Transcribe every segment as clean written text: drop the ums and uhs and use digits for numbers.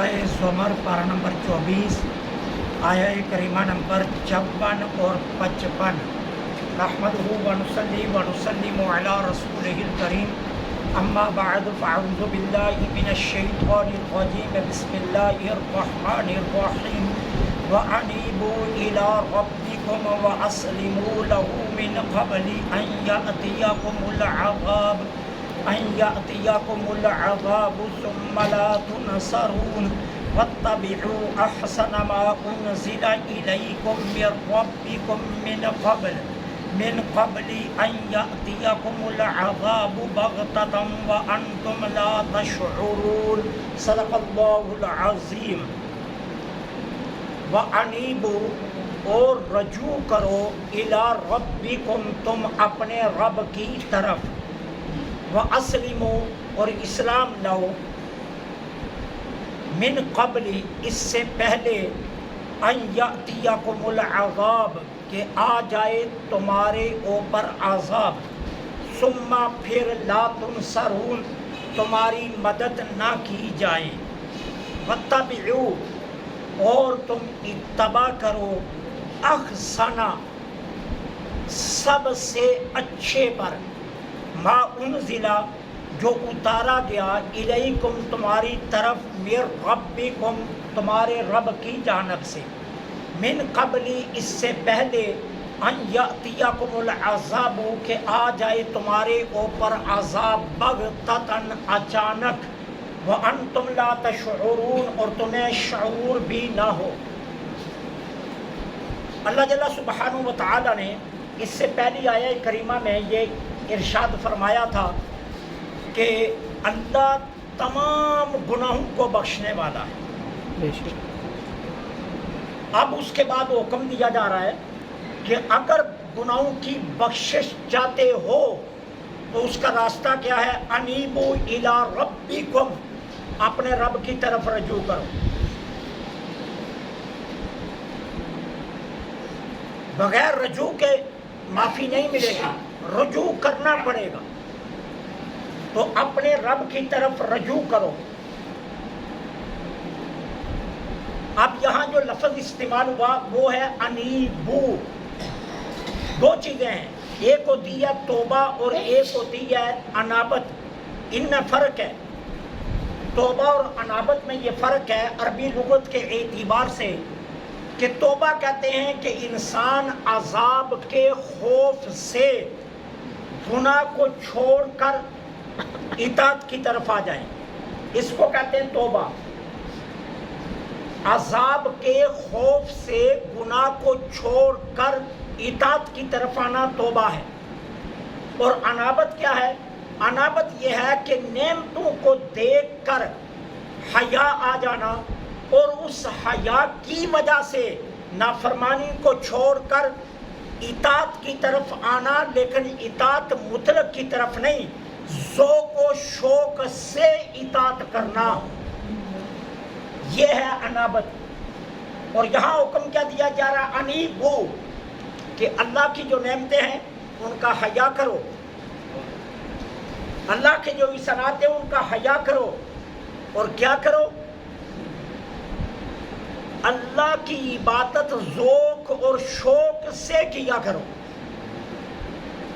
سورہ زمر پارہ نمبر 24 آیہ کریمہ نمبر 56 اور 55۔ نحمدہ ونصلی ونسلم علی رسولہ الکریم، اما بعد فاعوذ باللہ من الشیطان الرجیم، بسم اللہ الرحمن الرحیم۔ وَأَنِيبُوا إِلَىٰ رَبِّكُمْ وَأَسْلِمُوا لَهُ مِنْ قَبْلِ أَنْ يَأْتِيَكُمُ الْعَذَابُ ثُمَّ لَا تُنْصَرُونَ وَاتَّبِعُوا أَحْسَنَ مَا أُنْزِلَ إِلَيْكُمْ مِنْ رَبِّكُمْ من قبل أن يأتيكم العذاب بغتة وأنتم لا تشعرون۔ صدق اللہ العظیم۔ وَأَنِيبُوا، اور رجوع کرو، إِلَىٰ رَبِّكُمْ، تم اپنے رب کی طرف، وَأَسْلِمُوا، اور اسلام لاؤ، من قبل، اس سے پہلے، أَن يَأْتِيَكُمُ الْعَذَابُ، کہ آ جائے تمہارے اوپر عذاب، ثم پھر لا تنصرون، تمہاری مدد نہ کی جائے، واتبعوا، اور تم اتباع کرو، احسن، سب سے اچھے پر، ما انزلا، جو اتارا گیا، الیکم، تمہاری طرف، من ربکم، تمہارے رب کی جانب سے، من قبلی، اس سے پہلے، ان یأتیکم العذاب، کہ آ جائے تمہارے اوپر عذاب، بغتتاً، اچانک، وانتم لا تشعرون، اور تمہیں شعور بھی نہ ہو۔ اللہ جل سبحانہ و تعالی نے اس سے پہلی آیہ کریمہ میں یہ ارشاد فرمایا تھا کہ اللہ تمام گناہوں کو بخشنے والا ہے۔ اب اس کے بعد وہ حکم دیا جا رہا ہے کہ اگر گناہوں کی بخشش چاہتے ہو تو اس کا راستہ کیا ہے؟ انیبوا الی ربکم، اپنے رب کی طرف رجوع کرو۔ بغیر رجوع کے معافی نہیں ملے گی، رجوع کرنا پڑے گا، تو اپنے رب کی طرف رجوع کرو۔ اب یہاں جو لفظ استعمال ہوا وہ ہے انیبو۔ دو چیزیں ہیں، ایک ہوتی ہے توبہ اور ایک ہوتی ہے انابت، ان میں فرق ہے۔ توبہ اور انابت میں یہ فرق ہے عربی لغت کے اعتبار سے، کہ توبہ کہتے ہیں کہ انسان عذاب کے خوف سے گناہ کو چھوڑ کر اطاعت کی طرف آ جائیں، اس کو کہتے ہیں توبہ۔ عذاب کے خوف سے گناہ کو چھوڑ کر اطاعت کی طرف آنا توبہ ہے۔ اور انابت کیا ہے؟ انابت یہ ہے کہ نعمتوں کو دیکھ کر حیا آ جانا، اور اس حیا کی وجہ سے نافرمانی کو چھوڑ کر اطاعت کی طرف آنا، لیکن اطاعت مطلق کی طرف نہیں، ذوق و شوق سے اطاعت کرنا، یہ ہے انابت۔ اور یہاں حکم کیا دیا جا رہا ہے؟ انیبو، کہ اللہ کی جو نعمتیں ہیں ان کا حیا کرو، اللہ کے جو احسانات ہیں ان کا حیا کرو، اور کیا کرو؟ اللہ کی عبادت ذوق اور شوق سے کیا کرو۔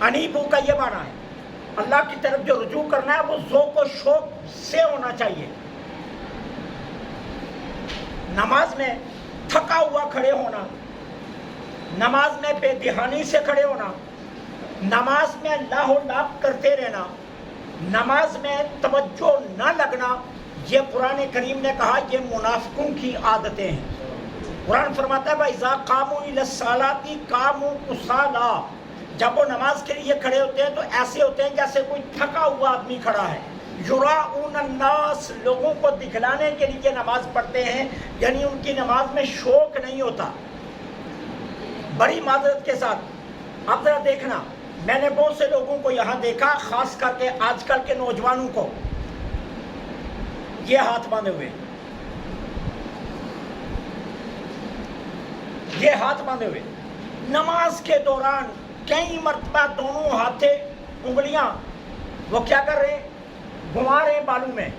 انیبو کا یہ معنی ہے، اللہ کی طرف جو رجوع کرنا ہے وہ ذوق و شوق سے ہونا چاہیے۔ نماز میں تھکا ہوا کھڑے ہونا، نماز میں بے دہانی سے کھڑے ہونا، نماز میں لاہ و لاپ کرتے رہنا، نماز میں توجہ نہ لگنا، یہ قرآن کریم نے کہا یہ منافقوں کی عادتیں ہیں۔ قرآن فرماتا ہے وَإِذَا قَامُوا إِلَى الصَّلَاةِ قَامُوا كُسَالَىٰ، جب وہ نماز کے لیے کھڑے ہوتے ہیں تو ایسے ہوتے ہیں جیسے کوئی تھکا ہوا آدمی کھڑا ہے۔ یراؤن الناس، لوگوں کو دکھلانے کے لیے نماز پڑھتے ہیں، یعنی ان کی نماز میں شوق نہیں ہوتا۔ بڑی معذرت کے ساتھ اب ذرا دیکھنا، میں نے بہت سے لوگوں کو یہاں دیکھا، خاص کر کے آج کل کے نوجوانوں کو، یہ ہاتھ باندھے ہوئے، یہ ہاتھ باندھے ہوئے نماز کے دوران کئی مرتبہ دونوں ہاتھیں انگلیاں وہ کیا کر رہے ہیں؟ گھما رہے ہیں بالوں میں،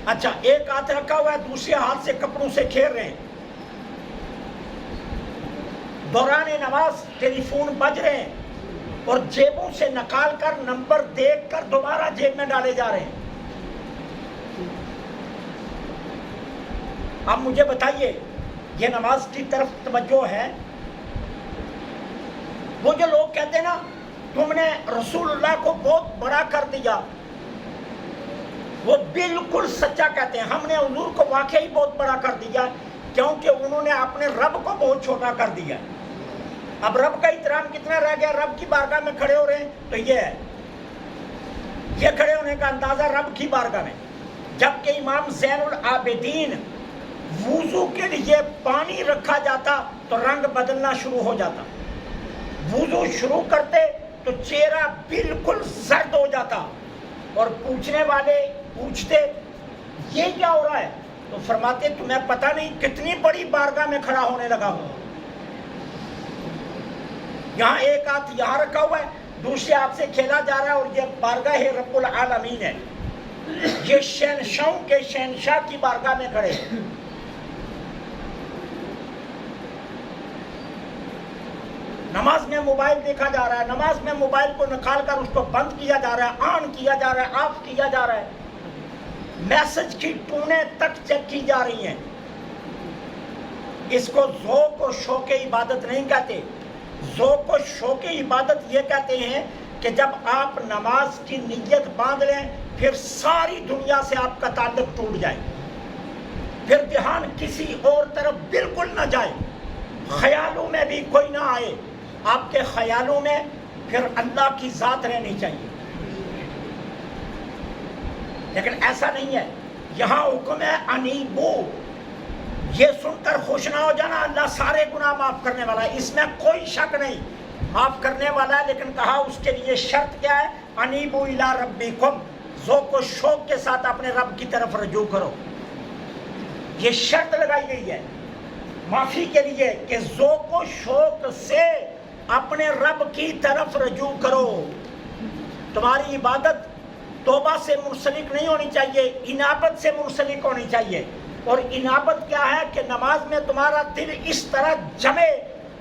اچھا ایک ہاتھ رکھا ہوا ہے دوسرے ہاتھ سے کپڑوں سے کھیر رہے ہیں، دوران نماز ٹیلی فون بج رہے ہیں اور جیبوں سے نکال کر نمبر دیکھ کر دوبارہ جیب میں ڈالے جا رہے ہیں۔ اب مجھے بتائیے یہ نماز کی طرف توجہ ہے؟ وہ جو لوگ کہتے ہیں نا تم نے رسول اللہ کو بہت بڑا کر دیا، وہ بالکل سچا کہتے ہیں، ہم نے حضور کو واقعی بہت بڑا کر دیا کیونکہ انہوں نے اپنے رب کو بہت چھوٹا کر دیا۔ اب رب کا احترام کتنا رہ گیا؟ رب کی بارگاہ میں کھڑے ہو رہے ہیں تو یہ ہے، یہ کھڑے ہونے کا اندازہ رب کی بارگاہ میں۔ جبکہ امام زین العابدین وضو کے لیے پانی رکھا جاتا تو رنگ بدلنا شروع ہو جاتا، وضو شروع کرتے تو چہرہ بالکل زرد ہو جاتا، اور پوچھنے والے پوچھتے یہ کیا ہو رہا ہے تو فرماتے تمہیں پتہ نہیں کتنی بڑی بارگاہ میں کھڑا ہونے لگا ہوں۔ یہاں ایک ہاتھ یہاں رکھا ہوا ہے، دوسرے ہاتھ سے کھیلا جا رہا ہے، اور یہ بارگاہ رب العالمین ہے، یہ شہنشاہوں کے شہنشاہ کی بارگاہ میں کھڑے ہیں۔ نماز میں موبائل دیکھا جا رہا ہے، نماز میں موبائل کو نکال کر اس کو بند کیا جا رہا ہے، آن کیا جا رہا ہے، آف کیا جا رہا ہے، میسج کی ٹونیں تک چیک کی جا رہی ہیں۔ اس کو ذوق و شوق عبادت نہیں کہتے، ذوق و شوق عبادت یہ کہتے ہیں کہ جب آپ نماز کی نیت باندھ لیں پھر ساری دنیا سے آپ کا تعلق ٹوٹ جائے، پھر دھیان کسی اور طرف بالکل نہ جائے، خیالوں میں بھی کوئی نہ آئے، آپ کے خیالوں میں پھر اللہ کی ذات رہنی چاہیے۔ لیکن ایسا نہیں ہے، یہاں حکم ہے انیبو، یہ سن کر خوش نہ ہو جانا اللہ سارے گناہ معاف کرنے والا ہے، اس میں کوئی شک نہیں، معاف کرنے والا ہے، لیکن کہا اس کے لیے شرط کیا ہے؟ انیبو الی ربکم، ذوق و شوق کے ساتھ اپنے رب کی طرف رجوع کرو۔ یہ شرط لگائی گئی ہے معافی کے لیے کہ ذوق و شوق سے اپنے رب کی طرف رجوع کرو۔ تمہاری عبادت توبہ سے منسلک نہیں ہونی چاہیے، انابت سے منسلک ہونی چاہیے۔ اور انابت کیا ہے؟ کہ نماز میں تمہارا دل اس طرح جمے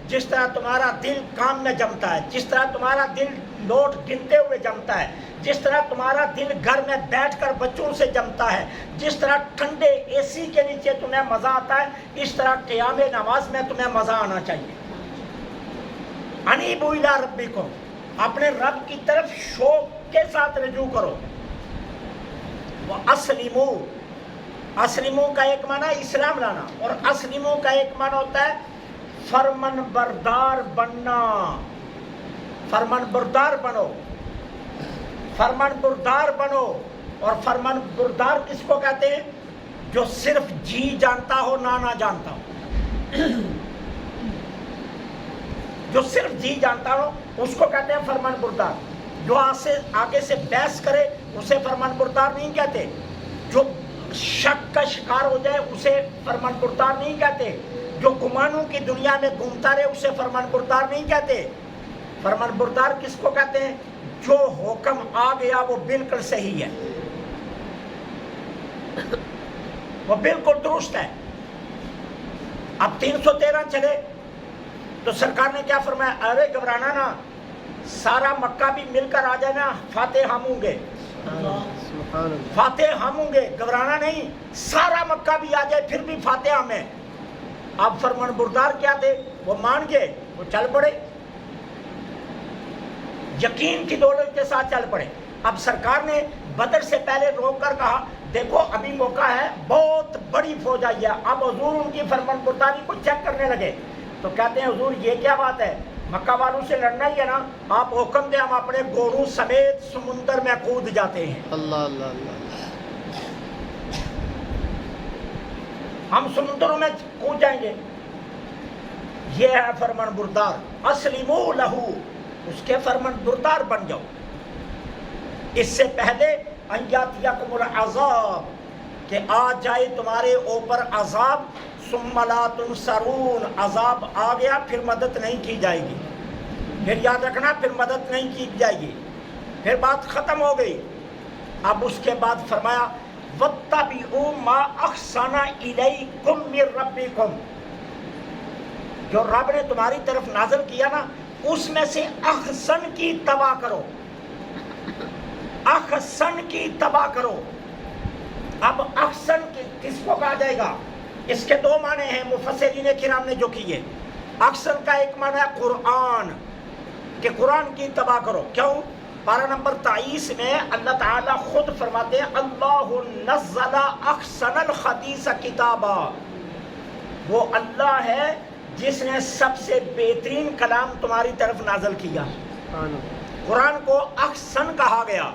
جس طرح تمہارا دل کام میں جمتا ہے، جس طرح تمہارا دل نوٹ گنتے ہوئے جمتا ہے، جس طرح تمہارا دل گھر میں بیٹھ کر بچوں سے جمتا ہے، جس طرح ٹھنڈے اے سی کے نیچے تمہیں مزہ آتا ہے، اس طرح قیام نماز میں تمہیں مزہ آنا چاہیے۔ انیبوا الی ربکم، اپنے رب کی طرف شوق کے ساتھ رجوع کرو۔ وَأَسْلِمُوا، اسلموں کا ایک معنی اسلام لانا، اور اسلموں کا ایک معنی ہوتا ہے فرمن بردار بننا، فرمن بردار بنو، فرمن بردار بنو۔ اور فرمن بردار کس کو کہتے ہیں؟ جو صرف جی جانتا ہو نہ جانتا ہو، جو صرف جی جانتا ہو اس کو کہتے ہیں فرمان بردار۔ جو آگے سے بحث کرے اسے فرمان بردار نہیں کہتے، جو شک کا شکار ہو جائے اسے فرمان بردار نہیں کہتے، جو گمانوں کی دنیا میں گھومتا رہے اسے فرمان بردار نہیں کہتے۔ فرمان بردار کس کو کہتے ہیں؟ جو حکم آ گیا وہ بالکل صحیح ہے، وہ بالکل درست ہے۔ اب 313 چلے تو سرکار نے کیا فرمایا؟ ارے گھبرانا نا، سارا مکہ بھی مل کر آ جائے نا، فاتح ہم ہوں گے، فاتح ہم ہوں گے، گھبرانا نہیں، سارا مکہ بھی آ جائے پھر بھی فاتح ہم ہیں۔ اب فرمان بردار کیا تھے؟ وہ مان گئے، وہ چل پڑے، یقین کی دولت کے ساتھ چل پڑے۔ اب سرکار نے بدر سے پہلے روک کر کہا دیکھو ابھی موقع ہے، بہت بڑی فوج آئی ہے۔ اب حضور ان کی فرمان برداری کو چیک کرنے لگے تو کہتے ہیں حضور یہ کیا بات ہے، مکہ والوں سے لڑنا ہی ہے نا، آپ حکم دیں ہم اپنے گھوڑوں سمیت سمندر میں کود جاتے ہیں۔ اللہ اللہ اللہ، ہم سمندروں میں کود جائیں گے۔ یہ ہے فرمان بردار، اسلموا لہو، اس کے فرمان بردار بن جاؤ۔ اس سے پہلے ان یاتیکم العذاب، کہ آ جائے تمہارے اوپر عذاب، ثم لا تنصرون، عذاب آ گیا پھر مدد نہیں کی جائے گی، پھر یاد رکھنا پھر مدد نہیں کی جائے گی، پھر بات ختم ہو گئی۔ اب اس کے بعد فرمایا وَاتَّبِعُوا مَا أَحْسَنَ إِلَيْكُم مِّن رَّبِّكُم، جو رب نے تمہاری طرف نازل کیا نا اس میں سے احسن کی اتباع کرو، احسن کی اتباع کرو۔ اب احسن کس کو کہا جائے گا؟ اس کے دو معنی ہیں مفسرین کرام نے جو کیے۔ احسن کا ایک معنی ہے قرآن، کہ قرآن کی اتباع کرو۔ کیوں؟ پارہ نمبر 23 میں اللہ تعالیٰ خود فرماتے ہیں اللہ نزل احسن الحدیث کتابا، وہ اللہ ہے جس نے سب سے بہترین کلام تمہاری طرف نازل کیا۔ قرآن کو احسن کہا گیا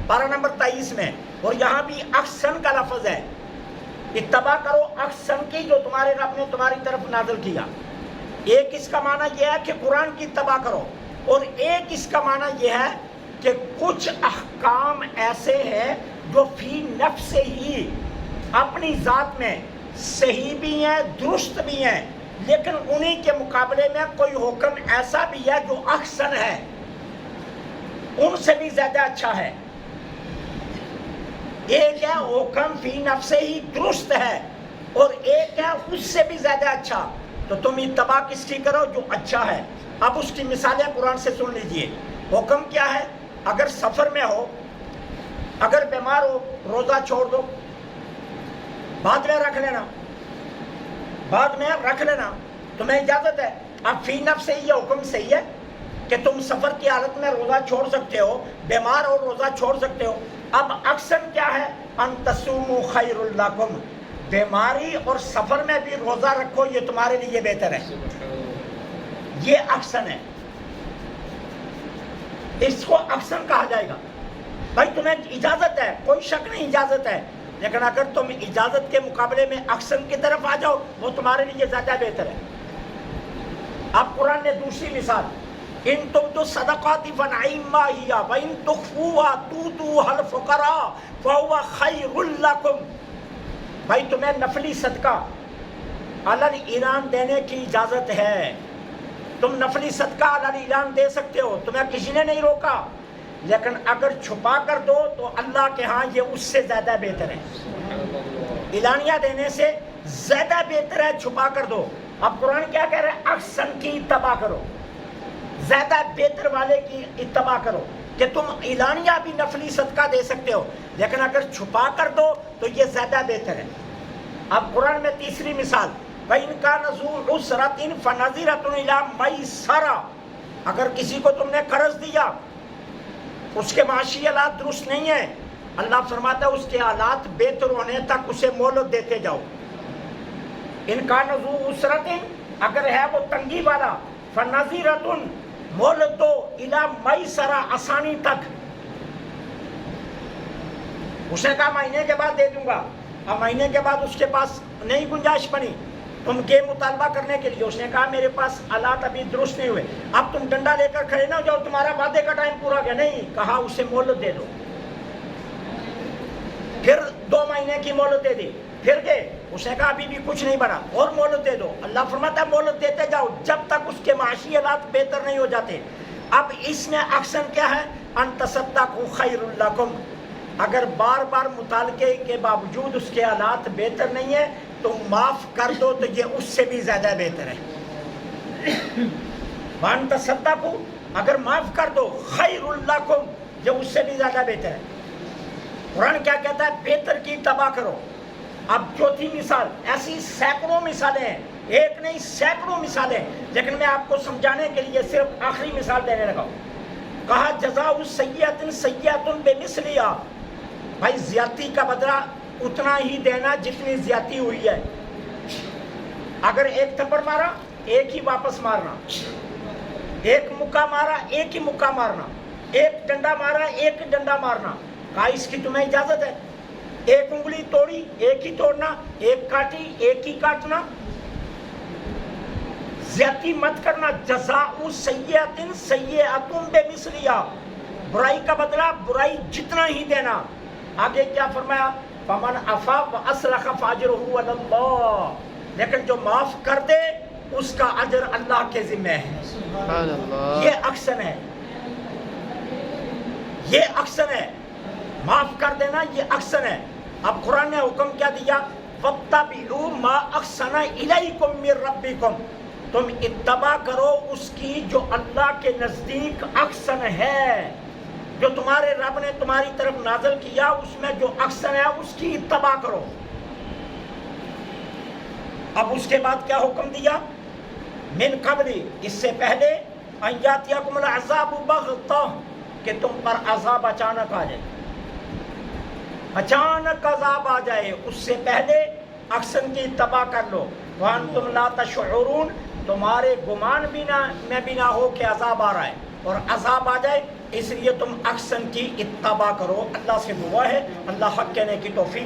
پارہ نمبر 23 میں، اور یہاں بھی احسن کا لفظ ہے۔ اتباع کرو احسن کی جو تمہارے رب نے تمہاری طرف نازل کیا۔ ایک اس کا معنی یہ ہے کہ قرآن کی اتباع کرو، اور ایک اس کا معنی یہ ہے کہ کچھ احکام ایسے ہیں جو فی نفس ہی اپنی ذات میں صحیح بھی ہیں، درست بھی ہیں، لیکن انہی کے مقابلے میں کوئی حکم ایسا بھی ہے جو احسن ہے، ان سے بھی زیادہ اچھا ہے۔ ایک ہے حکم فی نفس ہی درست ہے، اور ایک ہے اس سے بھی زیادہ اچھا، تو تم اتباع کس کی کرو؟ جو اچھا ہے۔ اب اس کی مثالیں قرآن سے سن لیجئے۔ حکم کیا ہے؟ اگر سفر میں ہو، اگر بیمار ہو، روزہ چھوڑ دو، بعد میں رکھ لینا، بعد میں رکھ لینا، تمہیں اجازت ہے۔ اب فی نفس سے یہ حکم صحیح ہے کہ تم سفر کی حالت میں روزہ چھوڑ سکتے ہو، بیمار ہو روزہ چھوڑ سکتے ہو۔ اب اکثر کیا ہے؟ ان تصوموا خیر لکم، بیماری اور سفر میں بھی روزہ رکھو، یہ تمہارے لیے بہتر ہے۔ یہ اکثر ہے، اس کو اکثر کہا جائے گا۔ بھائی تمہیں اجازت ہے، کوئی شک نہیں اجازت ہے، لیکن اگر تم اجازت کے مقابلے میں اکثر کی طرف آ جاؤ وہ تمہارے لیے زیادہ بہتر ہے۔ اب قرآن نے دوسری مثال، ان تبدوا الصدقات فنعما ہی وان تخفوها تؤتوها الفقراء فهو خیر لکم، بھائی تمہیں نفلی صدقہ علن اعلان دینے کی اجازت ہے، تم نفلی صدقہ علن اعلان دے سکتے ہو، تمہیں کسی نے نہیں روکا، لیکن اگر چھپا کر دو تو اللہ کے ہاں یہ اس سے زیادہ بہتر ہے۔ اعلانیہ دینے سے زیادہ بہتر ہے چھپا کر دو۔ اب قرآن کیا کہہ رہا ہے؟ احسن کی اتباع کرو، زیادہ بہتر والے کی اتباع کرو، کہ تم اعلانیہ بھی نفلی صدقہ دے سکتے ہو، لیکن اگر چھپا کر دو تو یہ زیادہ بہتر ہے۔ اب قرآن میں تیسری مثال، وَإِنْ كَانَ ذُو عُسْرَةٍ فَنَظِرَةٌ إِلَىٰ مَيْسَرَةٍ، اگر کسی کو تم نے قرض دیا، اس کے معاشی حالات درست نہیں ہیں، اللہ فرماتا ہے اس کے حالات بہتر ہونے تک اسے مہلت دیتے جاؤ۔ ان کا ذو عسرۃ، اگر ہے وہ تنگی والا، فنظیرۃ، مہلت دو، الی میسرہ، آسانی تک۔ اس نے کہا مہینے کے بعد دے دوں گا، اب مہینے کے بعد اس کے پاس نہیں گنجائش بنی تم کے مطالبہ کرنے کے لیے، اس نے کہا میرے پاس حالات ابھی درست نہیں ہوئے، اب تم ڈنڈا لے کر کھڑے نہ ہو جاؤ تمہارا وعدے کا ٹائم پورا گیا، نہیں، کہا اسے مہلت دے دو، پھر 2 مہینے کی مہلت دے دی، پھر گئے، اس نے کہا ابھی بھی کچھ نہیں بنا، اور مہلت دے دو۔ اللہ فرماتا ہے مہلت دیتے جاؤ جب تک اس کے معاشی حالات بہتر نہیں ہو جاتے۔ اب اس میں اکثر کیا ہے؟ ان تصدقوا خیر لکم، اگر بار بار مطالقے کے باوجود اس کے حالات بہتر نہیں ہے تو معاف کر دو، تو یہ اس سے بھی زیادہ بہتر ہے۔ وان تصدقوا، اگر معاف کر دو، خیر لکم، یہ اس سے بھی زیادہ بہتر ہے۔ قرآن کیا کہتا ہے؟ بہتر کی اتباع کرو۔ اب چوتھی مثال، ایسی سینکڑوں مثالیں ہیں، ایک نہیں سینکڑوں مثالیں، لیکن میں آپ کو سمجھانے کے لیے صرف آخری مثال دینے لگا ہوں۔ کہا جزاء سیئۃ سیئۃ بمثلھا، بھائی زیادتی کا بدلہ اتنا ہی دینا جتنی زیادتی ہوئی ہے۔ اگر ایک تھپڑ مارا ایک ہی واپس مارنا، ایک مکہ مارا ایک ہی مکہ مارنا، ایک ڈنڈا مارا ایک ڈنڈا مارنا، کہا اس کی تمہیں اجازت ہے؟ ایک انگلی توڑی ایک ہی توڑنا، ایک کاٹی ایک ہی کاٹنا، زیادتی مت کرنا۔ جزاء سیئۃ سیئۃ بمثلھا، برائی کا بدلہ برائی جتنا ہی دینا۔ آگے کیا فرمایا؟ فمن عفا واصلح فاجرہ علی اللہ، لیکن جو معاف کر دے اس کا اجر اللہ کے ذمہ ہے۔ سبحان اللہ، یہ اکثر ہے، یہ اکثر ہے، معاف کر دینا یہ اکثر ہے۔ اب قرآن نے حکم کیا دیا؟ وَاتَّبِعُوا مَا أَحْسَنَ إِلَيْكُم مِّن رَّبِّكُم، تم اتباع کرو اس کی جو اللہ کے نزدیک احسن ہے، جو تمہارے رب نے تمہاری طرف نازل کیا اس میں جو احسن ہے اس کی اتباع کرو۔ اب اس کے بعد کیا حکم دیا؟ من قبل، اس سے پہلے، ان یاتیکم العذاب بغتہ، کہ تم پر عذاب اچانک آ جائے، اچانک عذاب آ جائے، اس سے پہلے احسن کی اتباع کر لو۔ وانتم لا تشعرون، تمہارے گمان میں بھی نہ ہو کہ عذاب آ رہا ہے اور عذاب آ جائے، اس لیے تم احسن کی اتباع کرو۔ اللہ سے دعا ہے اللہ حق کہنے کی توفیق